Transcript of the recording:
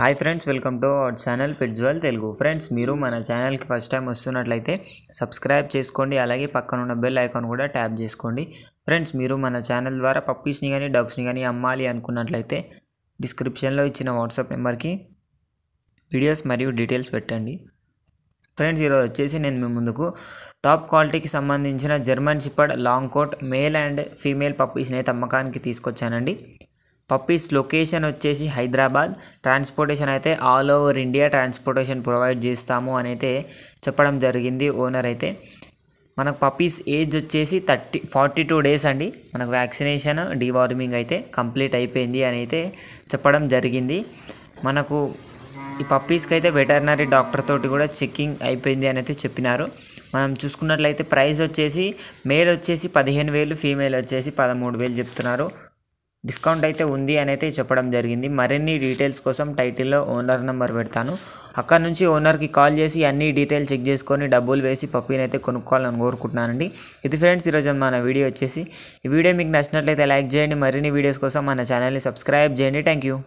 Hi friends, welcome to our channel పెట్జ్వల్ Telugu. Friends, మీరు మన ఛానల్కి ఫస్ట్ టైం వస్తున్నట్లయితే సబ్స్క్రైబ్ చేసుకోండి, అలాగే పక్కన ఉన్న బెల్ ఐకాన్ కూడా ట్యాప్ చేసుకోండి. ఫ్రెండ్స్, మీరు మన ఛానల్ ద్వారా పప్పీస్ని కానీ డాగ్స్ని కానీ అమ్మాలి అనుకున్నట్లయితే డిస్క్రిప్షన్లో ఇచ్చిన వాట్సాప్ నెంబర్కి వీడియోస్ మరియు డీటెయిల్స్ పెట్టండి. ఫ్రెండ్స్, ఈరోజు వచ్చేసి నేను మీ ముందుకు టాప్ క్వాలిటీకి సంబంధించిన German shepherd long coat male and female పప్పీస్ని అయితే అమ్మకానికి తీసుకొచ్చానండి. పప్పీస్ లొకేషన్ వచ్చేసి హైదరాబాద్. ట్రాన్స్పోర్టేషన్ అయితే all over India transportation provide చేస్తాము అని అయితే చెప్పడం జరిగింది ఓనర్ అయితే. మనకు పప్పీస్ ఏజ్ వచ్చేసి 42 డేస్ అండి. మనకు వ్యాక్సినేషన్ డీవార్మింగ్ అయితే కంప్లీట్ అయిపోయింది అని అయితే చెప్పడం జరిగింది. మనకు ఈ పప్పీస్కి అయితే వెటర్నరీ డాక్టర్ తోటి కూడా చెక్కింగ్ అయిపోయింది అని అయితే చెప్పినారు. మనం చూసుకున్నట్లయితే ప్రైస్ వచ్చేసి మేల్ వచ్చేసి 15,000, ఫీమేల్ వచ్చేసి 13,000 చెప్తున్నారు. డిస్కౌంట్ అయితే ఉంది అని అయితే చెప్పడం జరిగింది. మరిన్ని డీటెయిల్స్ కోసం టైటిల్లో ఓనర్ నెంబర్ పెడతాను. అక్కడ నుంచి ఓనర్కి కాల్ చేసి అన్ని డీటెయిల్స్ చెక్ చేసుకొని డబ్బులు వేసి పప్పీని అయితే కొనుక్కోవాలని కోరుకుంటున్నానండి. ఇది ఫ్రెండ్స్ ఈరోజు మన వీడియో వచ్చేసి. ఈ వీడియో మీకు నచ్చినట్లయితే లైక్ చేయండి. మరిన్ని వీడియోస్ కోసం మన ఛానల్ని సబ్స్క్రైబ్ చేయండి. Thank you.